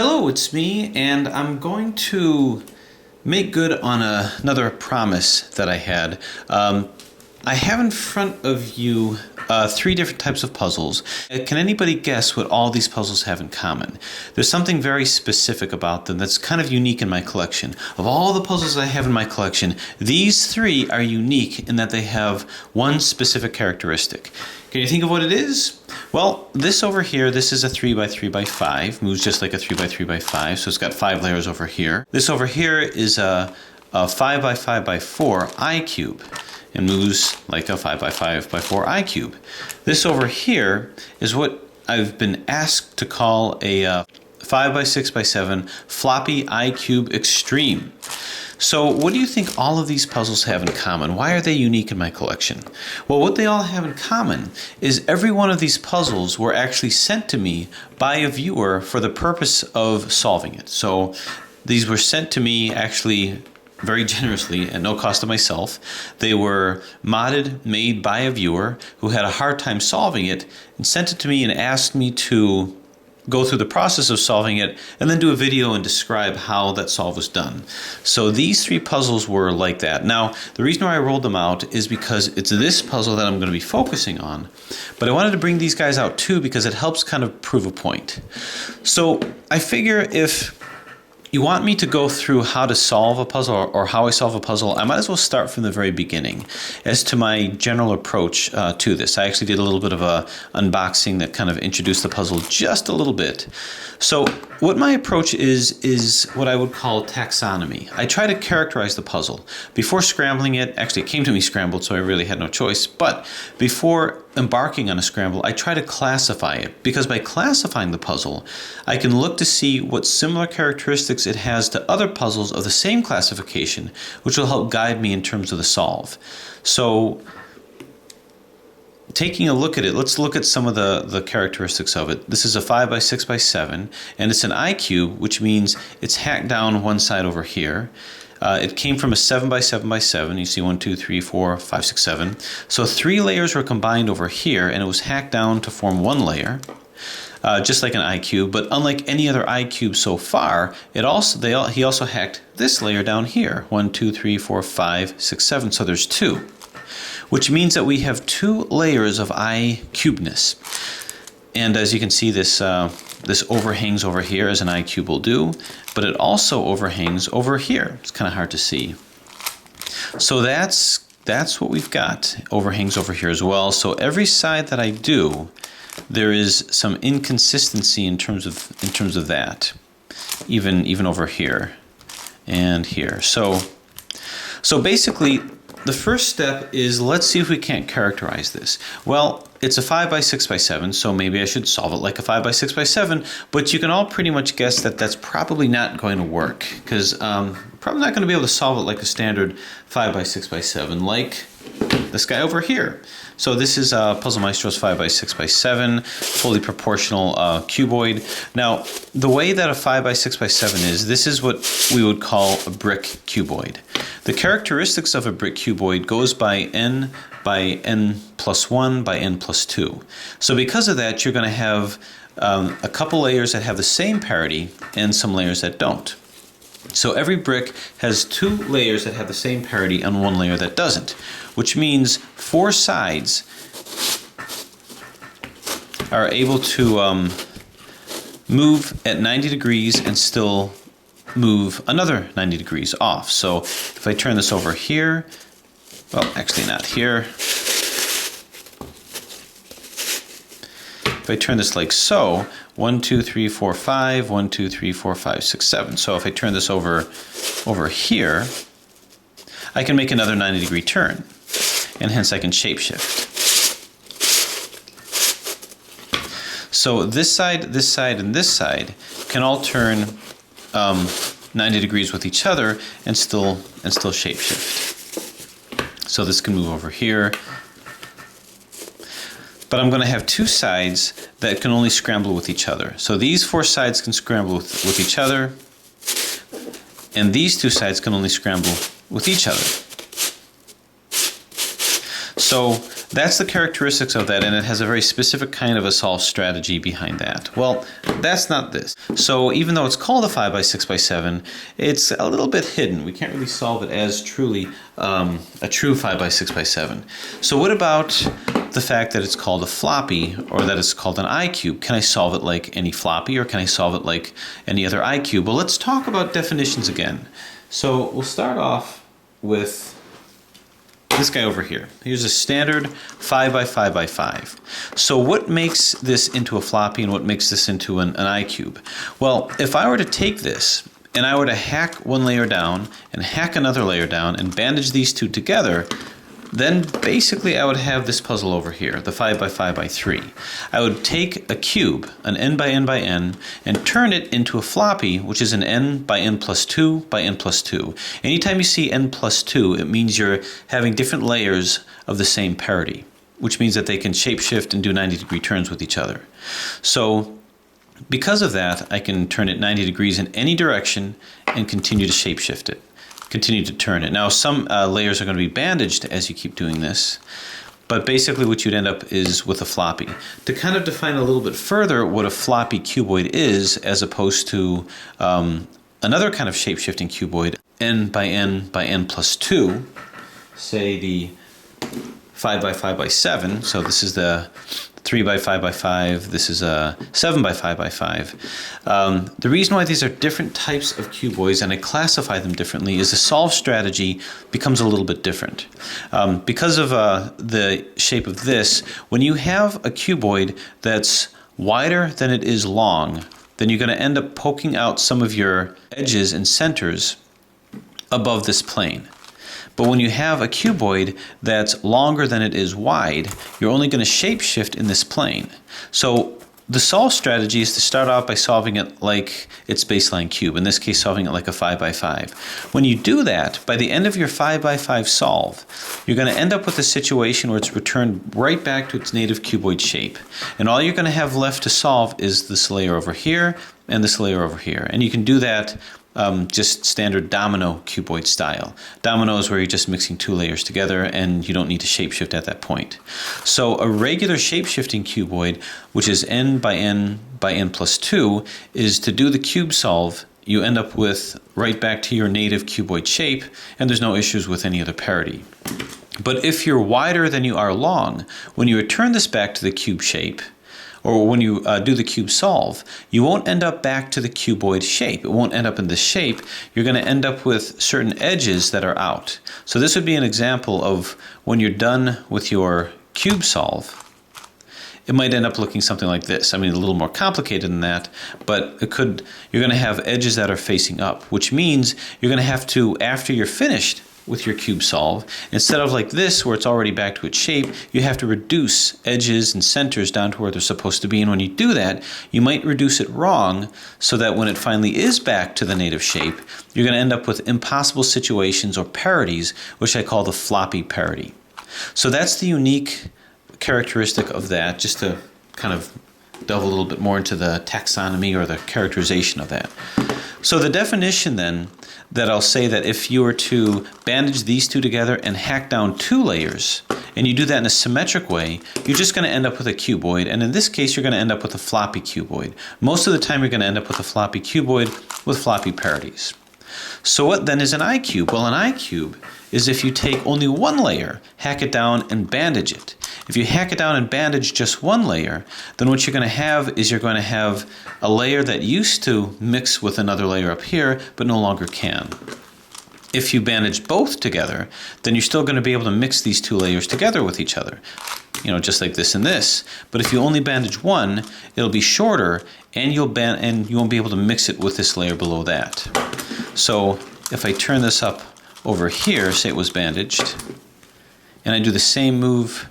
Hello, it's me, and I'm going to make good on another promise that I had. I have in front of you three different types of puzzles. Can anybody guess what all these puzzles have in common? There's something very specific about them that's kind of unique in my collection. Of all the puzzles I have in my collection, these three are unique in that they have one specific characteristic. Can you think of what it is? Well, this over here, this is a 3x3x5, moves just like a 3x3x5, so it's got 5 layers over here. This over here is a 5x5x4 iCube, and moves like a 5x5x4 iCube. This over here is what I've been asked to call a 5x6x7 Floppy iCube Extreme. So what do you think all of these puzzles have in common? Why are they unique in my collection? Well, what they all have in common is every one of these puzzles were actually sent to me by a viewer for the purpose of solving it. So these were sent to me actually very generously at no cost to myself. They were modded, made by a viewer who had a hard time solving it and sent it to me and asked me to go through the process of solving it and then do a video and describe how that solve was done. So these three puzzles were like that. Now, the reason why I rolled them out is because it's this puzzle that I'm going to be focusing on, but I wanted to bring these guys out too because it helps kind of prove a point. So I figure if you want me to go through how to solve a puzzle or how I solve a puzzle, I might as well start from the very beginning as to my general approach to this. I actually did a little bit of a unboxing that kind of introduced the puzzle just a little bit. So what my approach is what I would call taxonomy. I try to characterize the puzzle. Before scrambling it, actually it came to me scrambled, so I really had no choice, but before embarking on a scramble, I try to classify it, because by classifying the puzzle, I can look to see what similar characteristics it has to other puzzles of the same classification, which will help guide me in terms of the solve. So taking a look at it, let's look at some of the characteristics of it. This is a 5x6x7, and it's an iCube, which means it's hacked down one side over here. It came from a 7x7x7. You see 1, 2, 3, 4, 5, 6, 7. So 3 layers were combined over here, and it was hacked down to form 1 layer, just like an iCube. But unlike any other iCube so far, he also hacked this layer down here. 1, 2, 3, 4, 5, 6, 7. So there's 2, which means that we have 2 layers of iCubeness. And as you can see, this overhangs over here, as an iCube will do, but it also overhangs over here. It's kind of hard to see. So that's what we've got. Overhangs over here as well. So every side that I do, there is some inconsistency in terms of that, even over here and here. So basically, the first step is, let's see if we can't characterize this. Well, it's a 5x6x7, so maybe I should solve it like a 5x6x7, but you can all pretty much guess that that's probably not going to work, because probably not going to be able to solve it like a standard 5x6x7, like this guy over here. So this is Puzzle Maestro's 5x6x7, fully proportional cuboid. Now, the way that a 5x6x7 is, this is what we would call a brick cuboid. The characteristics of a brick cuboid goes by n plus 1 by n plus 2. So because of that, you're going to have a couple layers that have the same parity and some layers that don't. So every brick has 2 layers that have the same parity and 1 layer that doesn't, which means 4 sides are able to move at 90 degrees and still move another 90 degrees off. So if I turn this over here, well, actually not here. If I turn this like so, 1, 2, 3, 4, 5, 1, 2, 3, 4, 5, 6, 7. So if I turn this over here, I can make another 90-degree turn, and hence I can shapeshift. So this side, and this side can all turn 90 degrees with each other and still shapeshift. So this can move over here. But I'm going to have 2 sides that can only scramble with each other. So these 4 sides can scramble with each other, and these 2 sides can only scramble with each other. So that's the characteristics of that, and it has a very specific kind of a solve strategy behind that. Well, that's not this. So even though it's called a 5x6x7, it's a little bit hidden. We can't really solve it as truly a true 5x6x7. So what about the fact that it's called a floppy, or that it's called an iCube? Can I solve it like any floppy, or can I solve it like any other iCube? Well, let's talk about definitions again. So we'll start off with this guy over here. Here's a standard 5x5x5. So what makes this into a floppy and what makes this into an iCube? Well, if I were to take this and I were to hack one layer down and hack another layer down and bandage these two together, then basically I would have this puzzle over here, the 5x5x3. I would take a cube, an n by n by n, and turn it into a floppy, which is an n by n plus 2 by n plus 2. Anytime you see n plus 2, it means you're having different layers of the same parity, which means that they can shapeshift and do 90-degree turns with each other. So because of that, I can turn it 90 degrees in any direction and continue to shapeshift it. Continue to turn it. Now some layers are going to be bandaged as you keep doing this, but basically what you'd end up is with a floppy. To kind of define a little bit further what a floppy cuboid is, as opposed to another kind of shape-shifting cuboid, n by n plus 2, say the 5x5x7, so this is the 3x5x5, this is a 7x5x5. The reason why these are different types of cuboids and I classify them differently is the solve strategy becomes a little bit different. Because of the shape of this, when you have a cuboid that's wider than it is long, then you're going to end up poking out some of your edges and centers above this plane. But when you have a cuboid that's longer than it is wide, you're only going to shapeshift in this plane. So the solve strategy is to start out by solving it like its baseline cube, in this case solving it like a 5x5. When you do that, by the end of your 5x5 solve, you're going to end up with a situation where it's returned right back to its native cuboid shape. And all you're going to have left to solve is this layer over here and this layer over here. And you can do that just standard domino cuboid style. Domino is where you're just mixing two layers together and you don't need to shapeshift at that point. So a regular shapeshifting cuboid, which is n by n by n plus 2, is to do the cube solve, you end up with right back to your native cuboid shape, and there's no issues with any other parity. But if you're wider than you are long, when you return this back to the cube shape, or when you do the cube solve, you won't end up back to the cuboid shape. It won't end up in this shape. You're going to end up with certain edges that are out. So this would be an example of when you're done with your cube solve, it might end up looking something like this. I mean, a little more complicated than that, but you're going to have edges that are facing up, which means you're going to have to, after you're finished with your cube solve, instead of like this where it's already back to its shape, you have to reduce edges and centers down to where they're supposed to be. And when you do that, you might reduce it wrong so that when it finally is back to the native shape, you're going to end up with impossible situations or parities, which I call the floppy parity. So that's the unique characteristic of that, just to kind of delve a little bit more into the taxonomy or the characterization of that. So the definition then, that I'll say that if you were to bandage these two together and hack down two layers, and you do that in a symmetric way, you're just going to end up with a cuboid, and in this case you're going to end up with a floppy cuboid. Most of the time you're going to end up with a floppy cuboid with floppy parities. So what then is an iCube? Well, an iCube is if you take only one layer, hack it down and bandage it. If you hack it down and bandage just one layer, then what you're going to have is you're going to have a layer that used to mix with another layer up here, but no longer can. If you bandage both together, then you're still going to be able to mix these two layers together with each other, just like this and this. But if you only bandage one, it'll be shorter, and you won't be able to mix it with this layer below that. So if I turn this up over here, say it was bandaged, and I do the same move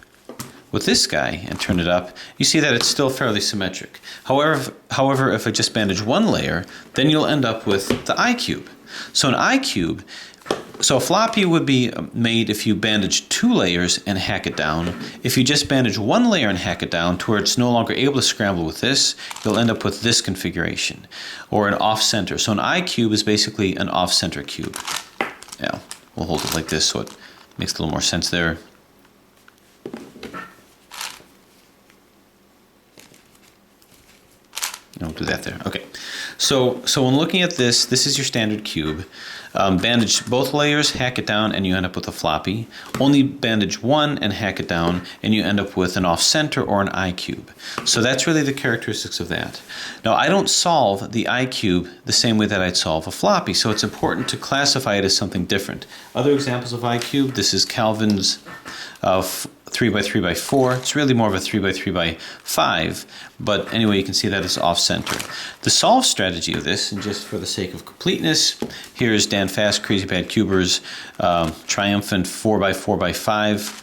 with this guy and turn it up, you see that it's still fairly symmetric. However, if I just bandage one layer, then you'll end up with the iCube. So an iCube, so a floppy would be made if you bandage two layers and hack it down. If you just bandage one layer and hack it down to where it's no longer able to scramble with this, you'll end up with this configuration, or an off-center. So an iCube is basically an off-center cube. Yeah, we'll hold it like this so it makes a little more sense there. I'll do that there. Okay. So when looking at this, this is your standard cube. Bandage both layers, hack it down, and you end up with a floppy. Only bandage one and hack it down, and you end up with an off-center or an iCube. So that's really the characteristics of that. Now, I don't solve the iCube the same way that I'd solve a floppy, so it's important to classify it as something different. Other examples of iCube, this is Calvin's 3x3x4. It's really more of a 3x3x5, but anyway, you can see that it's off-center. The solve strategy of this, and just for the sake of completeness, here's Dan Fast, Crazy Bad Cuber's triumphant 4x4x5.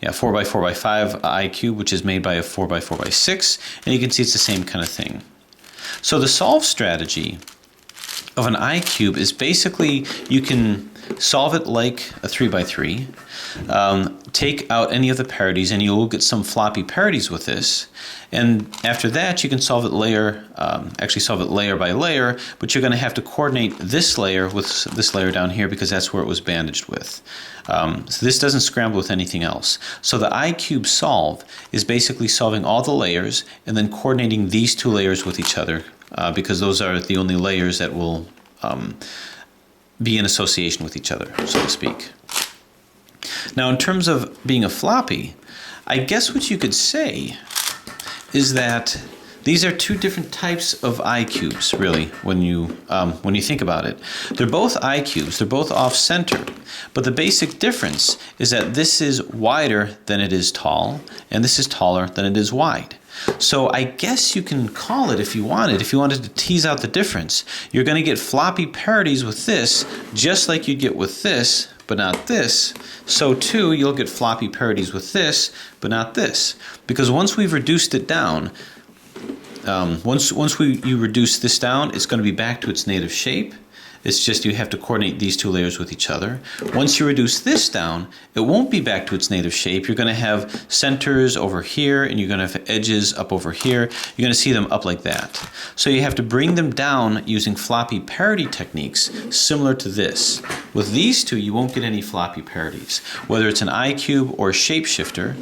Yeah, 4x4x5 iCube, which is made by a 4x4x6, and you can see it's the same kind of thing. So the solve strategy of an iCube is basically you can solve it like a 3x3. Take out any of the parities and you'll get some floppy parities with this. And after that you can solve it layer by layer, but you're going to have to coordinate this layer with this layer down here because that's where it was bandaged with. So this doesn't scramble with anything else. So the iCube solve is basically solving all the layers and then coordinating these two layers with each other because those are the only layers that will be in association with each other, so to speak. Now, in terms of being a floppy, I guess what you could say is that these are two different types of iCubes, really, when you think about it. They're both iCubes, they're both off-center, but the basic difference is that this is wider than it is tall, and this is taller than it is wide. So I guess you can call it, if you wanted to tease out the difference, you're going to get floppy parities with this, just like you'd get with this, but not this. So too, you'll get floppy parities with this, but not this. Because once we've reduced it down, once you reduce this down, it's going to be back to its native shape. It's just you have to coordinate these two layers with each other. Once you reduce this down, it won't be back to its native shape. You're going to have centers over here, and you're going to have edges up over here. You're going to see them up like that. So you have to bring them down using floppy parity techniques similar to this. With these two, you won't get any floppy parities, whether it's an iCube or a shapeshifter.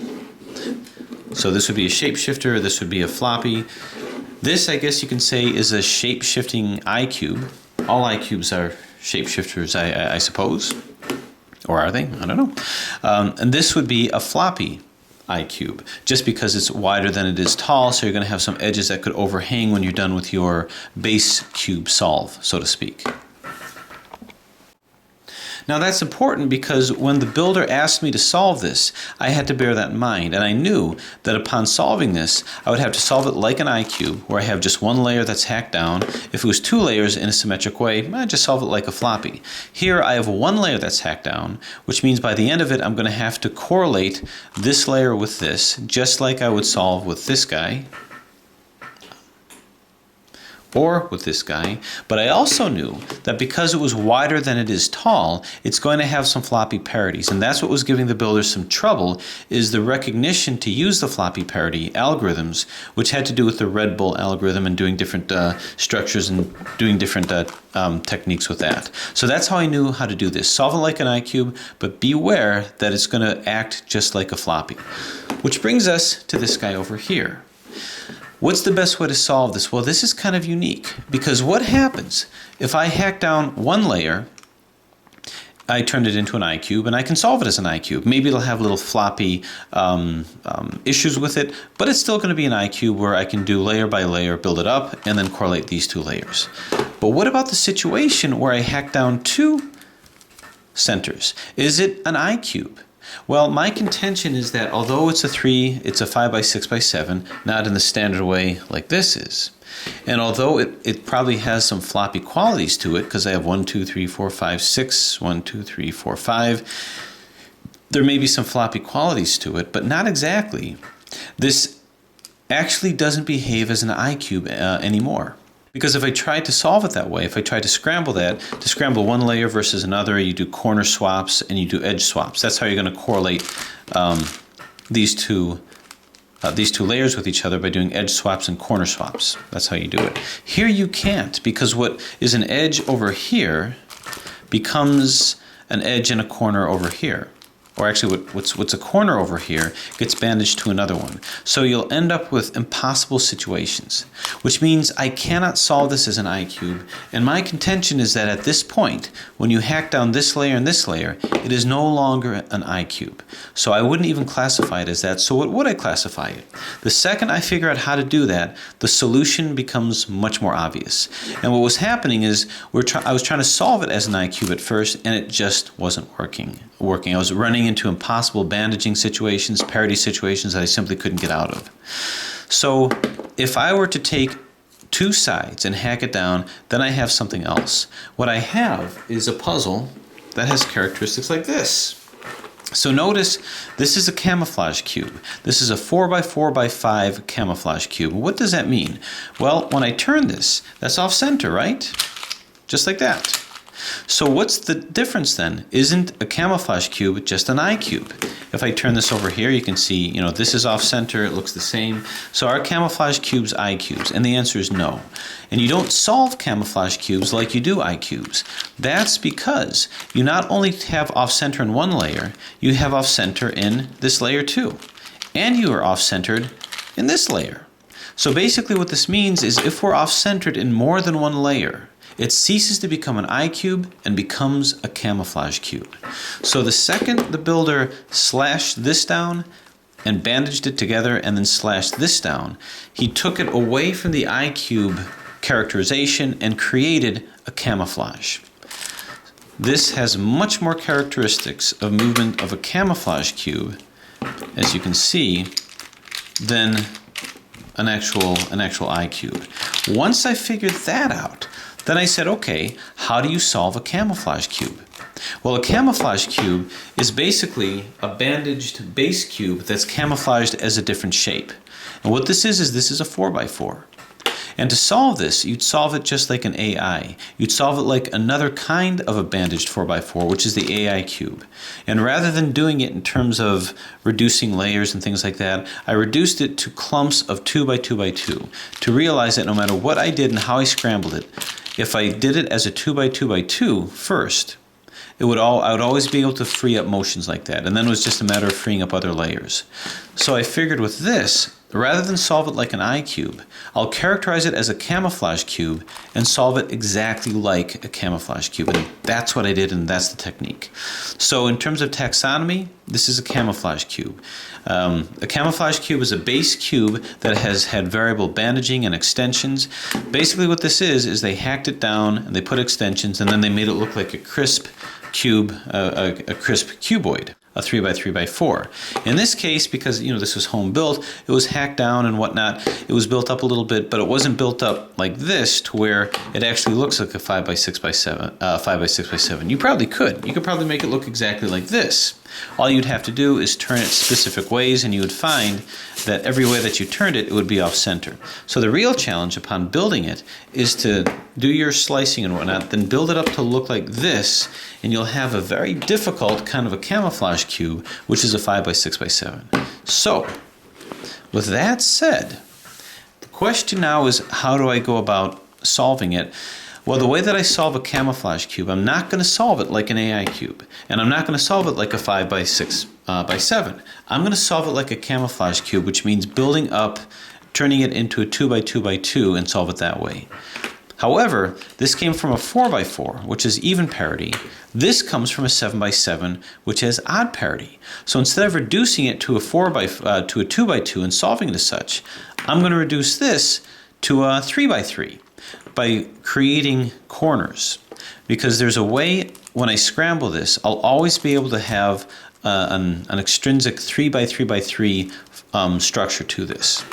So this would be a shapeshifter, this would be a floppy. This, I guess you can say, is a shape-shifting iCube. All iCubes are shapeshifters, I suppose. Or are they? I don't know. And this would be a floppy iCube, just because it's wider than it is tall, so you're going to have some edges that could overhang when you're done with your base cube solve, so to speak. Now that's important because when the builder asked me to solve this, I had to bear that in mind, and I knew that upon solving this, I would have to solve it like an iCube, where I have just one layer that's hacked down. If it was two layers in a symmetric way, I'd just solve it like a floppy. Here I have one layer that's hacked down, which means by the end of it, I'm going to have to correlate this layer with this, just like I would solve with this guy, or with this guy, but I also knew that because it was wider than it is tall, it's going to have some floppy parities, and that's what was giving the builders some trouble, is the recognition to use the floppy parity algorithms, which had to do with the Red Bull algorithm and doing different structures and doing different techniques with that. So that's how I knew how to do this. Solve it like an iCube, but beware that it's going to act just like a floppy. Which brings us to this guy over here. What's the best way to solve this? Well, this is kind of unique, because what happens if I hack down one layer, I turned it into an iCube, and I can solve it as an iCube. Maybe it'll have little floppy issues with it, but it's still going to be an iCube where I can do layer by layer, build it up, and then correlate these two layers. But what about the situation where I hack down two centers? Is it an iCube? Well, my contention is that although it's a 5x6x7, not in the standard way like this is, and although it probably has some floppy qualities to it, because I have 1, 2, 3, 4, 5, 6, 1, 2, 3, 4, 5, there may be some floppy qualities to it, but not exactly. This actually doesn't behave as an iCube anymore. Because if I tried to solve it that way, if I tried to scramble that, to scramble one layer versus another, you do corner swaps and you do edge swaps. That's how you're going to correlate these two layers with each other, by doing edge swaps and corner swaps. That's how you do it. Here you can't, because what is an edge over here becomes an edge in a corner over here. or actually what's a corner over here, gets bandaged to another one. So you'll end up with impossible situations, which means I cannot solve this as an iCube. And my contention is that at this point, when you hack down this layer and this layer, it is no longer an iCube. So I wouldn't even classify it as that. So what would I classify it? The second I figure out how to do that, the solution becomes much more obvious. And what was happening is I was trying to solve it as an iCube at first, and it just wasn't working. I was running into impossible bandaging situations, parity situations that I simply couldn't get out of. So if I were to take two sides and hack it down, then I have something else. What I have is a puzzle that has characteristics like this. So notice this is a camouflage cube. This is a 4x4x5 camouflage cube. What does that mean? Well, when I turn this, that's off center, right? Just like that. So what's the difference then? Isn't a camouflage cube just an iCube? If I turn this over here, you can see, this is off center, it looks the same. So are camouflage cubes iCubes? And the answer is no. And you don't solve camouflage cubes like you do iCubes. That's because you not only have off center in one layer, you have off center in this layer too. And you are off centered in this layer. So basically what this means is if we're off centered in more than one layer, it ceases to become an iCube and becomes a camouflage cube. So the second the builder slashed this down and bandaged it together and then slashed this down, he took it away from the iCube characterization and created a camouflage. This has much more characteristics of movement of a camouflage cube, as you can see, than an actual iCube. Once I figured that out, then I said, okay, how do you solve a camouflage cube? Well, a camouflage cube is basically a bandaged base cube that's camouflaged as a different shape. And what this is this is a 4x4. And to solve this, you'd solve it just like an AI. You'd solve it like another kind of a bandaged 4x4, which is the AI cube. And rather than doing it in terms of reducing layers and things like that, I reduced it to clumps of 2x2x2 to realize that no matter what I did and how I scrambled it, if I did it as a 2x2x2 first, I would always be able to free up motions like that. And then it was just a matter of freeing up other layers. So I figured with this, rather than solve it like an iCube, I'll characterize it as a camouflage cube and solve it exactly like a camouflage cube. And that's what I did, and that's the technique. So in terms of taxonomy, this is a camouflage cube. A camouflage cube is a base cube that has had variable bandaging and extensions. Basically what this is they hacked it down and they put extensions and then they made it look like a crisp cube, a crisp cuboid. A 3x3x4. In this case, because this was home built, it was hacked down and whatnot. It was built up a little bit, but it wasn't built up like this to where it actually looks like a 5x6x7. 5x6x7. You probably could. You could probably make it look exactly like this. All you'd have to do is turn it specific ways, and you would find that every way that you turned it, it would be off center. So the real challenge upon building it is to do your slicing and whatnot, then build it up to look like this, and you'll have a very difficult kind of a camouflage cube, which is a 5x6x7. So, with that said, the question now is how do I go about solving it? Well, the way that I solve a camouflage cube, I'm not going to solve it like an AI cube, and I'm not going to solve it like a 5x6x7. I'm going to solve it like a camouflage cube, which means building up, turning it into a 2x2x2 and solve it that way. However, this came from a 4x4, which is even parity. This comes from a 7x7, which has odd parity. So instead of reducing it to a 2x2 and solving it as such, I'm going to reduce this to a 3x3 by creating corners. Because there's a way, when I scramble this, I'll always be able to have an extrinsic 3x3x3 structure to this.